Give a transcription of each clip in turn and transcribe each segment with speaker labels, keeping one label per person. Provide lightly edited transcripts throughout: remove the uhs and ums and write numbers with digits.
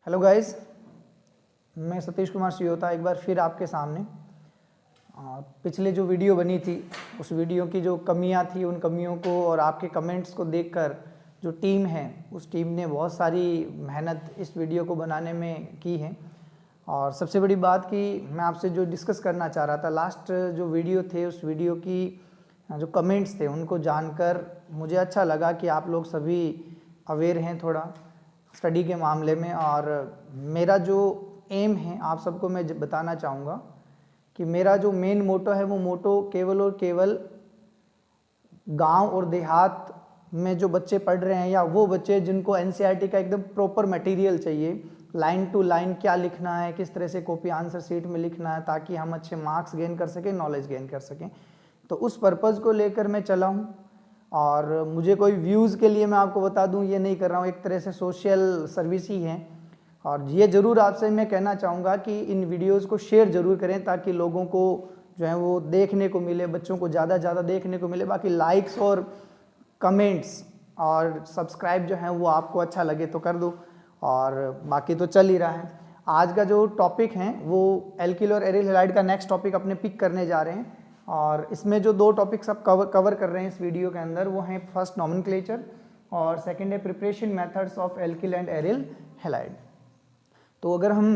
Speaker 1: Hello guys, मैं सतीश कुमार सियोता एक बार फिर आपके सामने। पिछले जो वीडियो बनी थी उस वीडियो की जो कमियां थी उन कमियों को और आपके कमेंट्स को देखकर जो टीम है उस टीम ने बहुत सारी मेहनत इस वीडियो को बनाने में की है। और सबसे बड़ी बात कि मैं आपसे जो डिस्कस करना चाह रहा था, लास्ट जो वीडियो थे उस वीडियो की जो कमेंट्स थे उनको जानकर मुझे अच्छा लगा कि आप लोग सभी अवेयर हैं थोड़ा स्टडी के मामले में। और मेरा जो एम है आप सबको मैं बताना चाहूँगा कि मेरा जो मेन मोटो है वो मोटो केवल और केवल गांव और देहात में जो बच्चे पढ़ रहे हैं या वो बच्चे जिनको एनसीईआरटी का एकदम प्रॉपर मटेरियल चाहिए, लाइन टू लाइन क्या लिखना है, किस तरह से कॉपी आंसर शीट में लिखना है ताकि हम अच्छे मार्क्स गेन कर सकें, नॉलेज गेन कर सकें, तो उस पर्पज़ को लेकर मैं चला हूँ। और मुझे कोई व्यूज़ के लिए मैं आपको बता दूं ये नहीं कर रहा हूँ, एक तरह से सोशल सर्विस ही है। और ये ज़रूर आपसे मैं कहना चाहूँगा कि इन वीडियोज़ को शेयर ज़रूर करें ताकि लोगों को जो है वो देखने को मिले, बच्चों को ज़्यादा ज़्यादा देखने को मिले। बाकी लाइक्स और कमेंट्स और सब्सक्राइब जो है वो आपको अच्छा लगे तो कर दो, और बाकी तो चल ही रहा है। आज का जो टॉपिक है वो एल्किल और एरिल हैलाइड का नेक्स्ट टॉपिक अपने पिक करने जा रहे हैं। और इसमें जो दो टॉपिक्स आप कवर कर रहे हैं इस वीडियो के अंदर वो हैं फर्स्ट नॉमेनक्लेचर और सेकंड है preparation methods of alkyl and aryl halide. तो अगर हम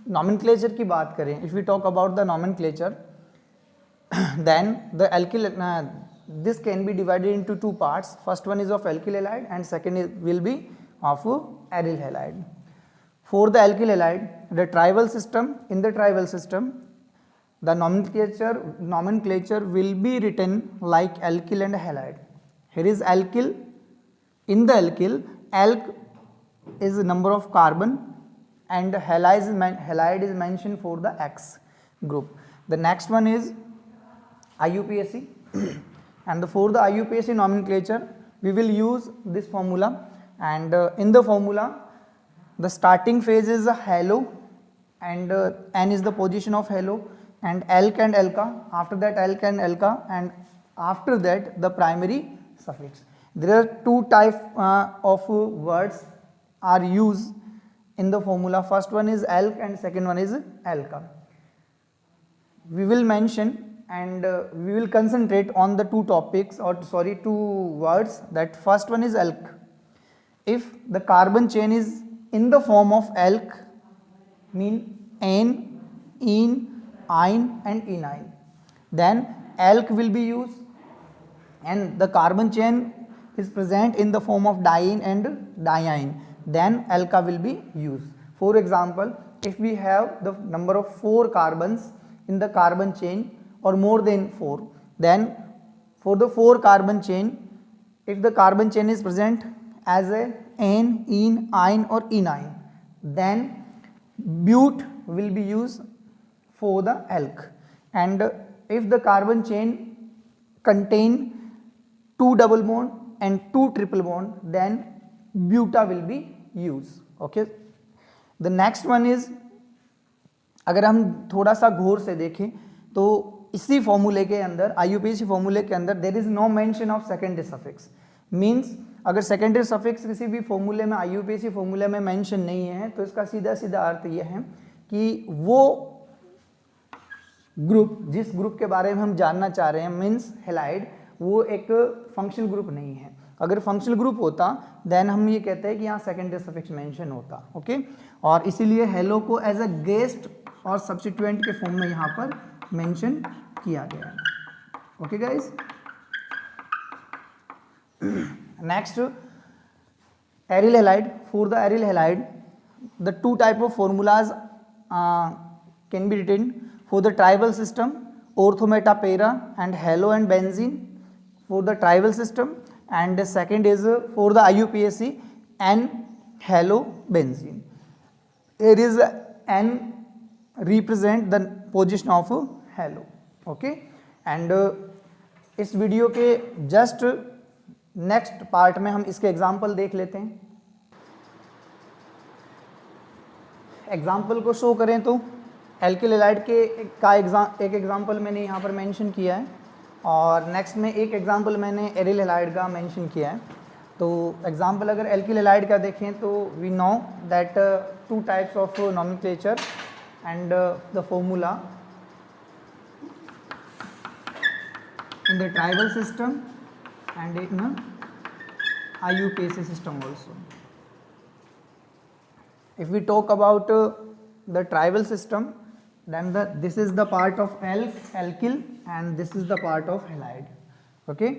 Speaker 1: नॉमेनक्लेचर की बात करें, if we talk about the nomenclature then the alkyl this can be divided into two parts. First one is of alkyl halide and second will be of aryl halide. For the alkyl halide, the tribal system, in the tribal system the nomenclature will be written like alkyl and halide. Here is alkyl. In the alkyl, alk is the number of carbon and halide is mentioned for the X group. The next one is IUPAC. And for the IUPAC nomenclature we will use this formula, and in the formula the starting phase is a halo and N is the position of halo, and alk and alka, after that alk and alka, and after that the primary suffix. There are two types of words are used in the formula. First one is alk and second one is alka. We will mention and we will concentrate on the two topics, or sorry, two words. That first one is alk. If the carbon chain is in the form of alk, mean N, ene, ine and enine, then alk will be used, and the carbon chain is present in the form of diene and diene, then alka will be used. For example, if we have the number of 4 carbons in the carbon chain or more than 4, then for the 4 carbon chain, if the carbon chain is present as a N, ene, ine or enine, then but will be used for the alk. And if the carbon chain contain 2 double bond and 2 triple bond, then buta will be used. Okay. The next one is, अगर हम थोड़ा सा गौर से देखें तो इसी फॉर्मूले के अंदर, IUPAC फॉर्मूले के अंदर there is no mention of secondary suffix. Means अगर सेकेंडरी सफिक्स किसी भी फॉर्मूले में, IUPAC फॉर्मूले में मेंशन नहीं है तो इसका सीधा सीधा अर्थ यह है कि वो ग्रुप, जिस ग्रुप के बारे में हम जानना चाह रहे हैं मींस हैलाइड, वो एक फंक्शनल ग्रुप नहीं है। अगर फंक्शनल ग्रुप होता देन हम ये कहते हैं कि यहाँ सेकेंडरी सफिक्स मेंशन होता। ओके, और इसीलिए हेलो को एज अ गेस्ट और सब्स्टिट्यूएंट के फॉर्म में यहाँ पर मेंशन किया गया है। Okay guys, next aryl halide. For the aryl halide the two type of formulas can be written for the tribal system, orthometa para and halo and benzene for the tribal system, and the second is for the IUPAC N, halo, benzene. Here is N represent the position of halo. Okay, and इस video के just next part में हम इसके example देख लेते हैं। Example को show करें तो एल्किल हैलाइड का एक एग्जाम्पल मैंने यहाँ पर मेंशन किया है, और नेक्स्ट में एक एग्जाम्पल मैंने एरिल हैलाइड का मेंशन किया है। तो एग्जाम्पल अगर एल्किल हैलाइड का देखें तो we know that 2 types of nomenclature and the formula in the tribal system and in IUPAC system also. If we talk about the tribal system, then this is the part of alkyl and this is the part of halide. Okay,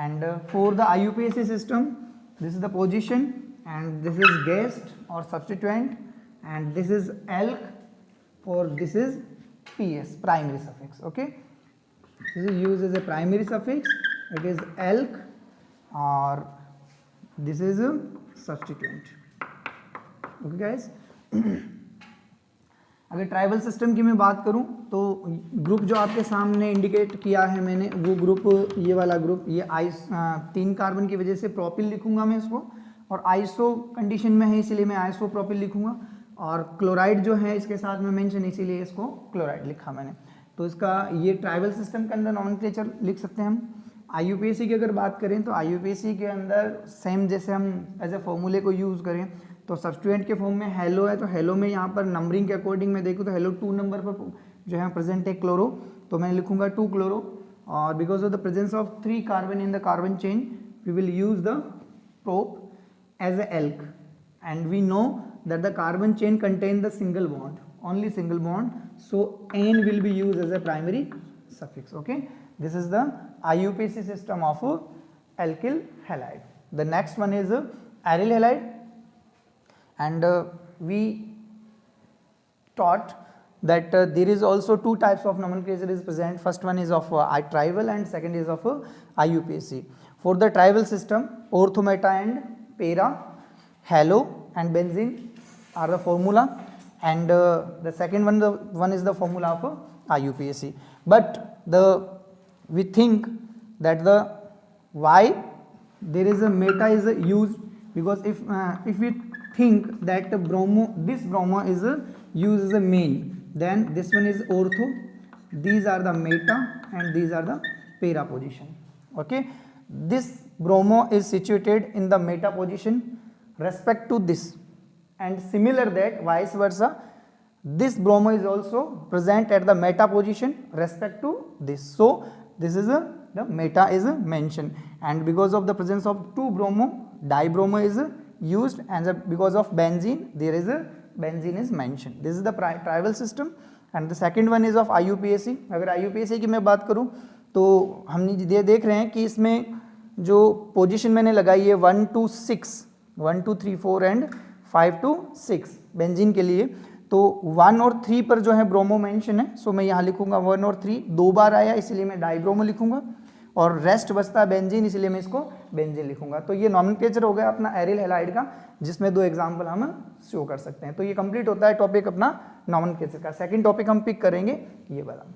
Speaker 1: and for the IUPAC system, this is the position and this is guest or substituent and this is alk or this is PS, primary suffix. Okay, this is used as a primary suffix, it is alk or this is a substituent. Okay guys, अगर tribal system की मैं बात करूं तो group जो आपके सामने indicate किया है मैंने, वो ग्रुप ये वाला ग्रुप, ये 3 कार्बन की वजह से प्रोपिल लिखूंगा मैं इसको, और आइसो कंडीशन में है इसीलिए मैं आइसो प्रोपिल लिखूंगा, और क्लोराइड जो है इसके साथ में मेंशन इसीलिए इसको क्लोराइड लिखा मैंने। तो इसका ये ट्राइबल सिस्टम के अंदर नॉमेनक्लेचर लिख सकते हैं हम। IUPAC की अगर बात करें तो IUPAC के अंदर सेम जैसे हम एज ए फॉर्मूले को यूज़ करें तो सब्स्टिट्यूएंट के फॉर्म में हेलो है, तो हेलो में यहाँ पर नंबरिंग के अकॉर्डिंग मैं देखूँ तो हेलो 2 नंबर पर जो है प्रेजेंट है क्लोरो, तो मैं लिखूंगा 2 क्लोरो, और because of the presence of 3 carbon in the carbon chain we will use the prop as a alk, and we know that the carbon chain contain the single bond, only single bond, so N will be used as a primary suffix. Okay, this is the IUPAC system of alkyl halide. The next one is aryl halide, and we taught that there is also 2 types of nomenclature is present. First one is of tribal and second is of IUPAC. For the tribal system, ortho, meta and para, halo and benzene are the formula, and the second one is the formula of IUPAC. But we think that the why there is a meta is used, because if we think that this bromo is used as a main, then this one is ortho, these are the meta and these are the para position. Okay, this bromo is situated in the meta position respect to this, and similar that vice versa this bromo is also present at the meta position respect to this. So this is the meta is mentioned, and because of the presence of 2 bromo, dibromo is used, and because of benzene there is a benzene is mentioned. This is the tribal system, and the second one is of IUPAC. अगर IUPAC की मैं बात करूँ तो हम ये देख रहे हैं कि इसमें जो पोजीशन मैंने लगाई है 1 to 6, 1 2 3 4 एंड 5 to 6 बेंजीन के लिए, तो 1 और 3 पर जो है ब्रोमो मेंशन है, सो मैं यहाँ लिखूंगा 1 और 3 2 बार आया इसलिए मैं डाइब्रोमो लिखूंगा, और रेस्ट बचता है बेंजीन इसलिए मैं इसको बेंजीन लिखूंगा। तो ये नॉमेनक्लेचर हो गया अपना एरिल हैलाइड का, जिसमें 2 एग्जाम्पल हम शो कर सकते हैं। तो ये कंप्लीट होता है टॉपिक अपना नॉमेनक्लेचर का। सेकंड टॉपिक हम पिक करेंगे ये वाला।